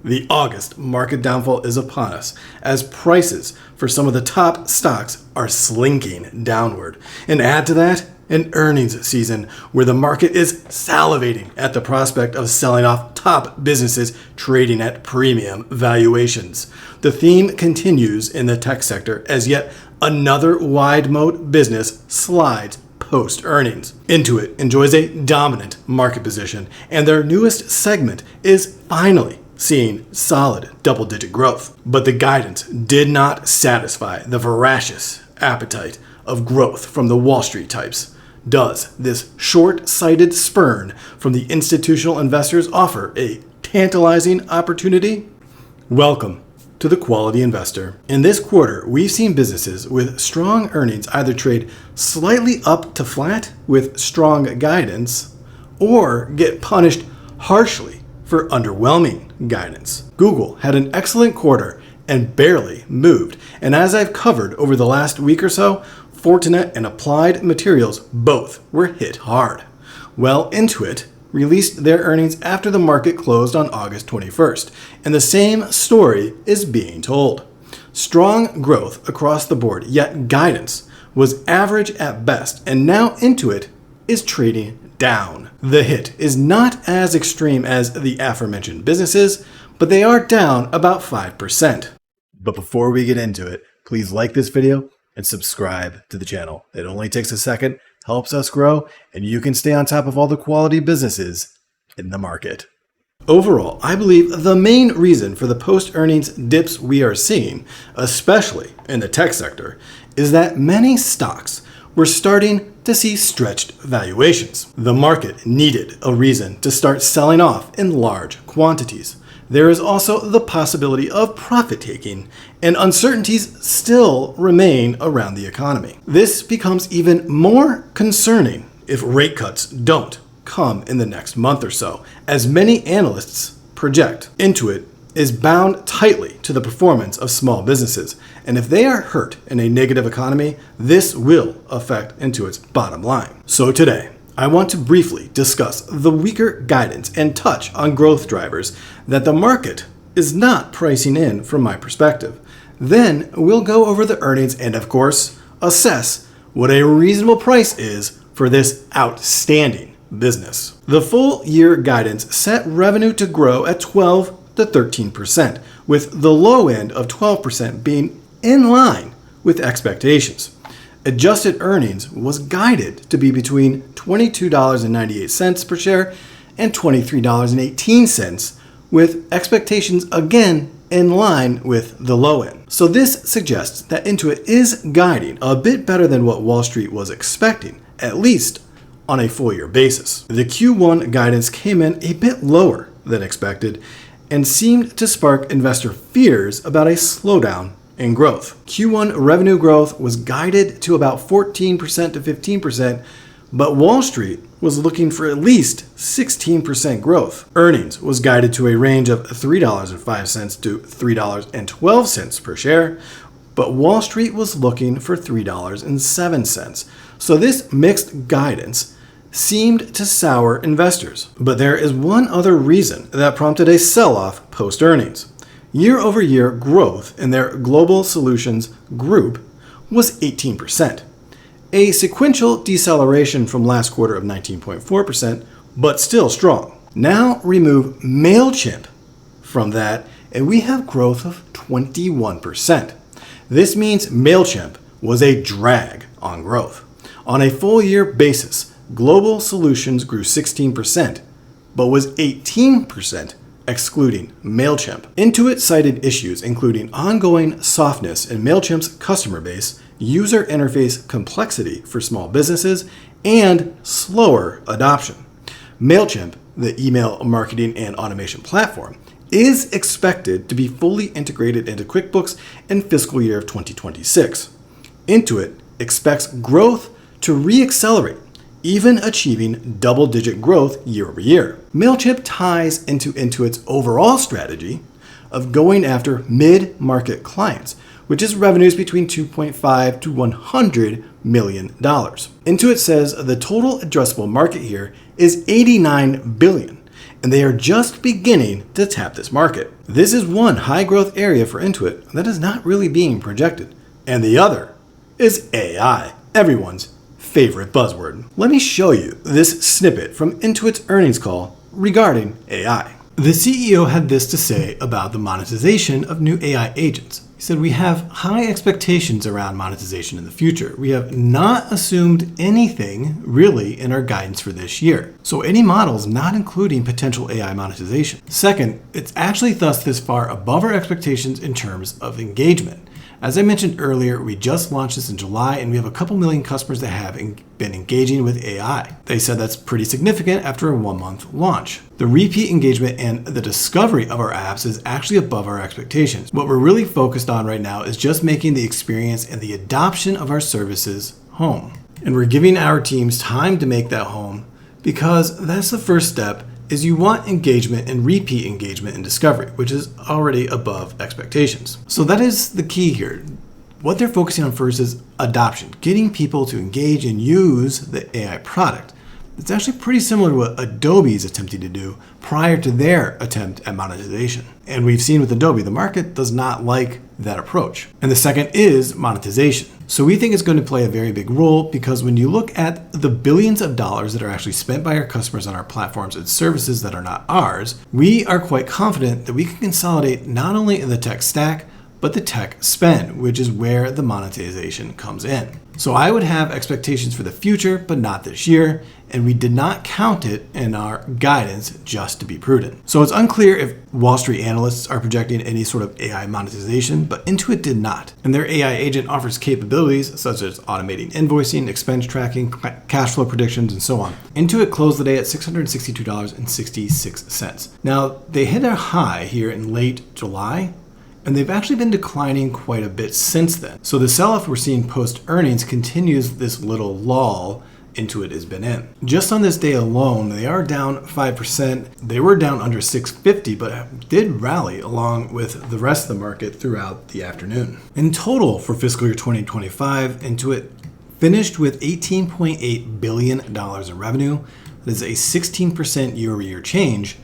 The August market downfall is upon us as prices for some of the top stocks are slinking downward. And add to that, an earnings season where the market is salivating at the prospect of selling off top businesses trading at premium valuations. The theme continues in the tech sector as yet another wide moat business slides post-earnings. Intuit enjoys a dominant market position, and their newest segment is finally seeing solid double-digit growth. But the guidance did not satisfy the voracious appetite of growth from the Wall Street types. Does this short-sighted spurn from the institutional investors offer a tantalizing opportunity? Welcome to the Quality Investor. In this quarter, we've seen businesses with strong earnings either trade slightly up to flat with strong guidance or get punished harshly for underwhelming guidance. Google had an excellent quarter and barely moved. And as I've covered over the last week or so, Fortinet and Applied Materials both were hit hard. Well, Intuit released their earnings after the market closed on August 21st, and the same story is being told. Strong growth across the board, yet guidance was average at best, and now Intuit is trading down. The hit is not as extreme as the aforementioned businesses, but they are down about 5%. But before we get into it, please like this video and subscribe to the channel. It only takes a second, helps us grow, and you can stay on top of all the quality businesses in the market. Overall, I believe the main reason for the post-earnings dips we are seeing, especially in the tech sector, is that many stocks were starting to see stretched valuations. The market needed a reason to start selling off in large quantities. There is also the possibility of profit taking, and uncertainties still remain around the economy. This becomes even more concerning if rate cuts don't come in the next month or so, as many analysts project. Intuit is bound tightly to the performance of small businesses, and if they are hurt in a negative economy, this will affect Intuit's bottom line. So today, I want to briefly discuss the weaker guidance and touch on growth drivers that the market is not pricing in from my perspective. Then we'll go over the earnings and, of course, assess what a reasonable price is for this outstanding business. The full year guidance set revenue to grow at 12 to 13%, with the low end of 12% being in line with expectations. Adjusted earnings was guided to be between $22.98 per share and $23.18, with expectations again in line with the low end. So this suggests that Intuit is guiding a bit better than what Wall Street was expecting, at least on a full year basis. The Q1 guidance came in a bit lower than expected and seemed to spark investor fears about a slowdown in growth. Q1 revenue growth was guided to about 14% to 15%, but Wall Street was looking for at least 16% growth. Earnings was guided to a range of $3.05 to $3.12 per share, but Wall Street was looking for $3.07. So this mixed guidance seemed to sour investors. But there is one other reason that prompted a sell-off post-earnings. Year-over-year growth in their Global Solutions group was 18%, a sequential deceleration from last quarter of 19.4%, but still strong. Now remove MailChimp from that, and we have growth of 21%. This means MailChimp was a drag on growth. On a full year basis, Global Solutions grew 16%, but was 18% excluding MailChimp. Intuit cited issues including ongoing softness in MailChimp's customer base, user interface complexity for small businesses, and slower adoption. MailChimp, the email marketing and automation platform, is expected to be fully integrated into QuickBooks in fiscal year of 2026. Intuit expects growth to re-accelerate, even achieving double-digit growth year over year. MailChimp ties into Intuit's overall strategy of going after mid-market clients, which is revenues between $2.5 to $100 million. Intuit says the total addressable market here is $89 billion, and they are just beginning to tap this market. This is one high growth area for Intuit that is not really being projected, and the other is AI, everyone's favorite buzzword. Let me show you this snippet from Intuit's earnings call regarding AI. The CEO had this to say about the monetization of new AI agents. He said, "We have high expectations around monetization in the future. We have not assumed anything really in our guidance for this year. So any models not including potential AI monetization. Second, it's actually thus this far above our expectations in terms of engagement. As I mentioned earlier, we just launched this in July and we have a couple million customers that have been engaging with AI. They said that's pretty significant after a 1-month launch. The repeat engagement and the discovery of our apps is actually above our expectations. What we're really focused on right now is just making the experience and the adoption of our services home. And we're giving our teams time to make that home because that's the first step is you want engagement and repeat engagement and discovery, which is already above expectations. So that is the key here. What they're focusing on first is adoption, getting people to engage and use the AI product. It's actually pretty similar to what Adobe is attempting to do prior to their attempt at monetization. And we've seen with Adobe, the market does not like that approach. And the second is monetization. So we think it's going to play a very big role because when you look at the billions of dollars that are actually spent by our customers on our platforms and services that are not ours, we are quite confident that we can consolidate not only in the tech stack, but the tech spend, which is where the monetization comes in. So I would have expectations for the future, but not this year, and we did not count it in our guidance just to be prudent. So it's unclear if Wall Street analysts are projecting any sort of AI monetization, but Intuit did not. And their AI agent offers capabilities such as automating invoicing, expense tracking, cash flow predictions, and so on. Intuit closed the day at $662.66. Now, they hit a high here in late July, and they've actually been declining quite a bit since then. So the sell-off we're seeing post-earnings continues this little lull Intuit has been in. Just on this day alone, they are down 5%. They were down under 650, but did rally along with the rest of the market throughout the afternoon. In total for fiscal year 2025, Intuit finished with $18.8 billion in revenue. That is a 16% year-over-year change.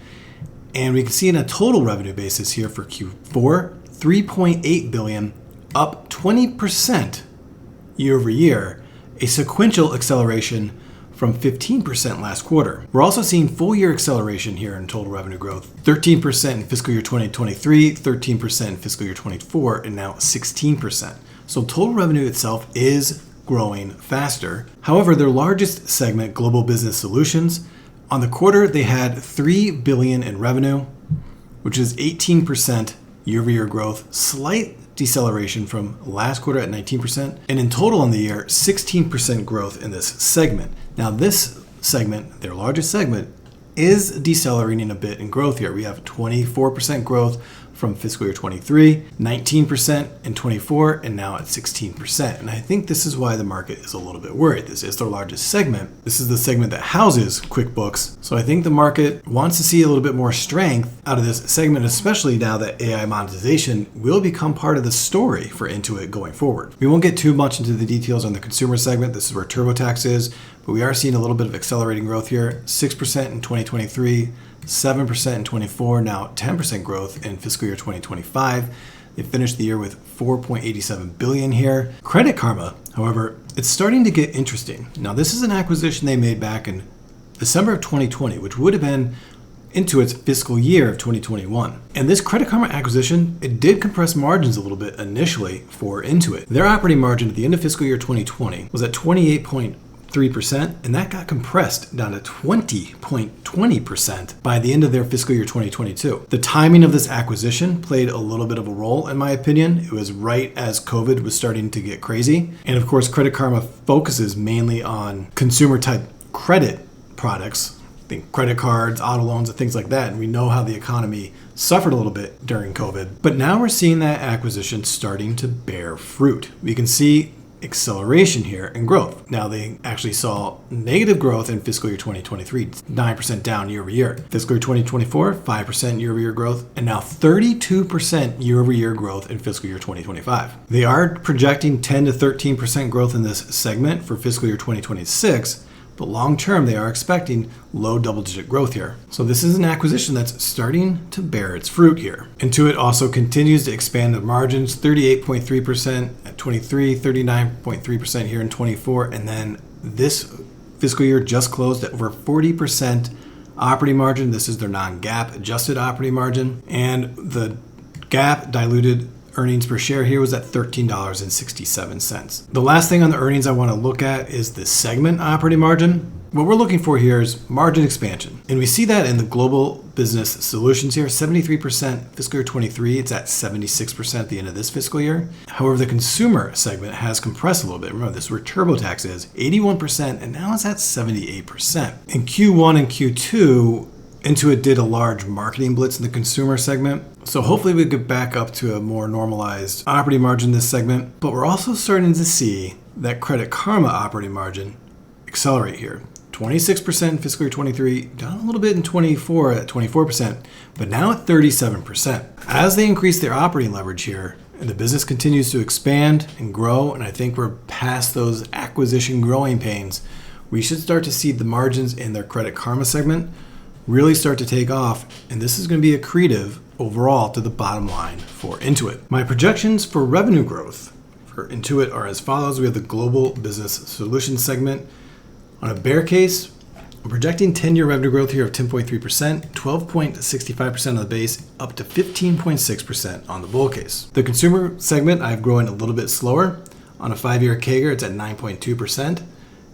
And we can see in a total revenue basis here for Q4, $3.8 billion, up 20% year over year, a sequential acceleration from 15% last quarter. We're also seeing full year acceleration here in total revenue growth, 13% in fiscal year 2023, 13% in fiscal year 2024, and now 16%. So total revenue itself is growing faster. However, their largest segment, Global Business Solutions, on the quarter, they had $3 billion in revenue, which is 18% year-over-year growth, slight deceleration from last quarter at 19%, and in total on the year, 16% growth in this segment. Now this segment, their largest segment, is decelerating a bit in growth here. We have 24% growth from fiscal year 23, 19% in 24, and now at 16%. And I think this is why the market is a little bit worried. This is their largest segment. This is the segment that houses QuickBooks. So I think the market wants to see a little bit more strength out of this segment, especially now that AI monetization will become part of the story for Intuit going forward. We won't get too much into the details on the consumer segment. This is where TurboTax is, but we are seeing a little bit of accelerating growth here, 6% in 2023, 7% in 24, now 10% growth in fiscal year 2025. They finished the year with $4.87 billion here. Credit Karma, however, it's starting to get interesting. Now, this is an acquisition they made back in December of 2020, which would have been Intuit's fiscal year of 2021. And this Credit Karma acquisition, it did compress margins a little bit initially for Intuit. Their operating margin at the end of fiscal year 2020 was at 28.3%, and that got compressed down to 20.20% by the end of their fiscal year 2022. The timing of this acquisition played a little bit of a role, in my opinion. It was right as COVID was starting to get crazy. And of course, Credit Karma focuses mainly on consumer type credit products, think credit cards, auto loans, and things like that. And we know how the economy suffered a little bit during COVID. But now we're seeing that acquisition starting to bear fruit. We can see acceleration here in growth. Now they actually saw negative growth in fiscal year 2023, 9% down year over year. Fiscal year 2024, 5% year over year growth, and now 32% year over year growth in fiscal year 2025. They are projecting 10 to 13% growth in this segment for fiscal year 2026, but long term they are expecting low double-digit growth here. So this is an acquisition that's starting to bear its fruit here. Intuit also continues to expand the margins, 38.3% at 23, 39.3% here in 24, and then this fiscal year just closed at over 40% operating margin. This is their non-GAAP adjusted operating margin, and the GAAP diluted earnings per share here was at $13.67. The last thing on the earnings I want to look at is the segment operating margin. What we're looking for here is margin expansion. And we see that in the global business solutions here, 73% fiscal year 23, it's at 76% at the end of this fiscal year. However, the consumer segment has compressed a little bit. Remember, this is where TurboTax is, 81%, and now it's at 78%. In Q1 and Q2, Intuit did a large marketing blitz in the consumer segment. So hopefully we get back up to a more normalized operating margin in this segment. But we're also starting to see that Credit Karma operating margin accelerate here. 26% in fiscal year 23, down a little bit in 24 at 24%, but now at 37%. As they increase their operating leverage here, and the business continues to expand and grow, and I think we're past those acquisition growing pains, we should start to see the margins in their Credit Karma segment really start to take off, and this is going to be accretive overall to the bottom line for Intuit. My projections for revenue growth for Intuit are as follows. We have the Global Business Solutions segment. On a bear case, I'm projecting 10-year revenue growth here of 10.3%, 12.65% on the base, up to 15.6% on the bull case. The consumer segment, I've grown a little bit slower. On a 5-year CAGR, it's at 9.2%.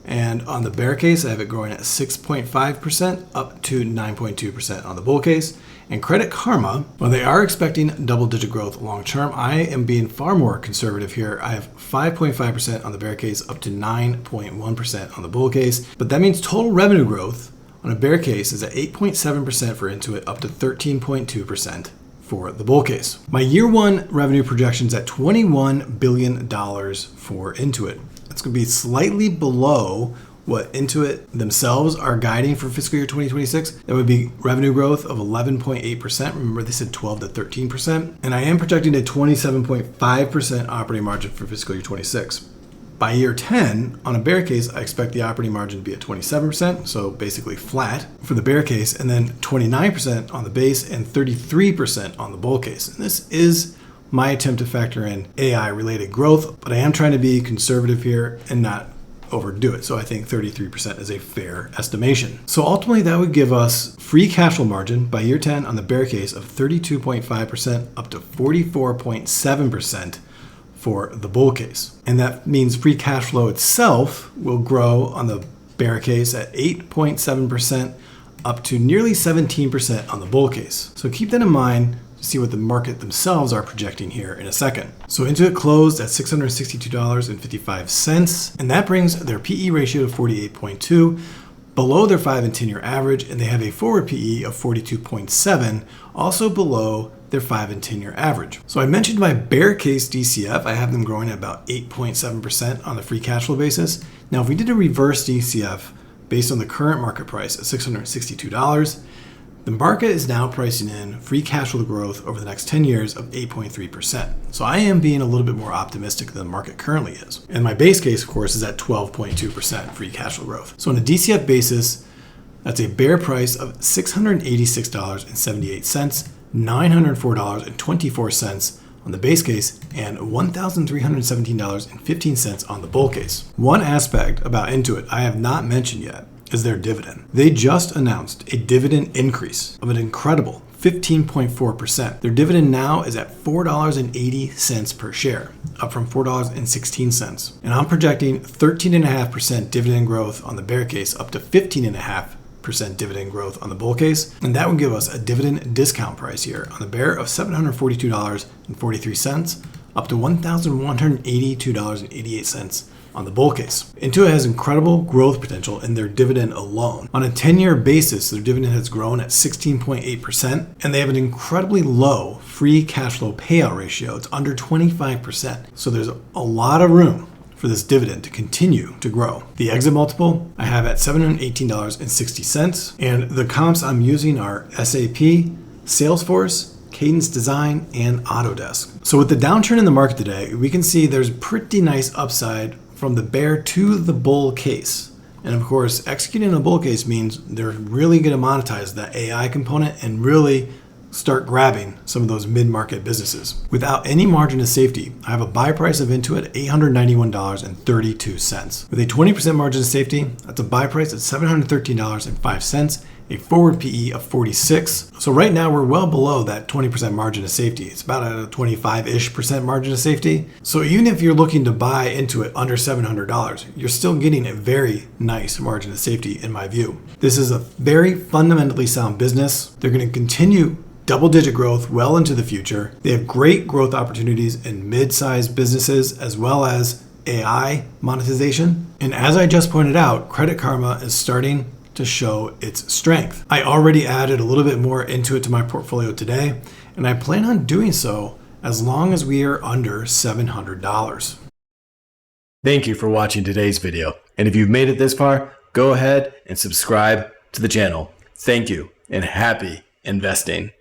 And on the bear case, I have it growing at 6.5% up to 9.2% on the bull case. And Credit Karma, while they are expecting double-digit growth long term, I am being far more conservative here. I have 5.5% on the bear case up to 9.1% on the bull case. But that means total revenue growth on a bear case is at 8.7% for Intuit up to 13.2% for the bull case. My year one revenue projections at $21 billion for Intuit. It's going to be slightly below what Intuit themselves are guiding for fiscal year 2026. That would be revenue growth of 11.8%. Remember, they said 12 to 13%. And I am projecting a 27.5% operating margin for fiscal year 26. By year 10, on a bear case, I expect the operating margin to be at 27%, so basically flat for the bear case, and then 29% on the base and 33% on the bull case. And this is my attempt to factor in AI-related growth, but I am trying to be conservative here and not overdo it. So I think 33% is a fair estimation. So ultimately that would give us free cash flow margin by year 10 on the bear case of 32.5% up to 44.7% for the bull case. And that means free cash flow itself will grow on the bear case at 8.7% up to nearly 17% on the bull case. So keep that in mind. See what the market themselves are projecting here in a second. So Intuit closed at $662.55, and that brings their PE ratio to 48.2, below their 5 and 10-year average, and they have a forward PE of 42.7, also below their 5 and 10-year average. So I mentioned my bear case DCF, I have them growing at about 8.7% on the free cash flow basis. Now, if we did a reverse DCF based on the current market price at $662, the market is now pricing in free cash flow growth over the next 10 years of 8.3%. So I am being a little bit more optimistic than the market currently is. And my base case, of course, is at 12.2% free cash flow growth. So on a DCF basis, that's a bear price of $686.78, $904.24 on the base case, and $1,317.15 on the bull case. One aspect about Intuit I have not mentioned yet is their dividend. They just announced a dividend increase of an incredible 15.4%. Their dividend now is at $4.80 per share, up from $4.16. And I'm projecting 13.5% dividend growth on the bear case, up to 15.5% dividend growth on the bull case. And that would give us a dividend discount price here on the bear of $742.43, up to $1,182.88 on the bull case. Intuit has incredible growth potential in their dividend alone. On a 10-year basis, their dividend has grown at 16.8%, and they have an incredibly low free cash flow payout ratio. It's under 25%. So there's a lot of room for this dividend to continue to grow. The exit multiple I have at $718.60, and the comps I'm using are SAP, Salesforce, Cadence Design, and Autodesk. So with the downturn in the market today, we can see there's pretty nice upside from the bear to the bull case. And of course, executing a bull case means they're really going to monetize that AI component and really start grabbing some of those mid-market businesses. Without any margin of safety, I have a buy price of Intuit at $891.32. With a 20% margin of safety, that's a buy price at $713.05, a forward PE of 46. So right now we're well below that 20% margin of safety. It's about at a 25-ish% margin of safety. So even if you're looking to buy Intuit under $700, you're still getting a very nice margin of safety in my view. This is a very fundamentally sound business. They're going to continue double-digit growth well into the future. They have great growth opportunities in mid-sized businesses as well as AI monetization. And as I just pointed out, Credit Karma is starting to show its strength. I already added a little bit more into it to my portfolio today, and I plan on doing so as long as we are under $700. Thank you for watching today's video. And if you've made it this far, go ahead and subscribe to the channel. Thank you and happy investing.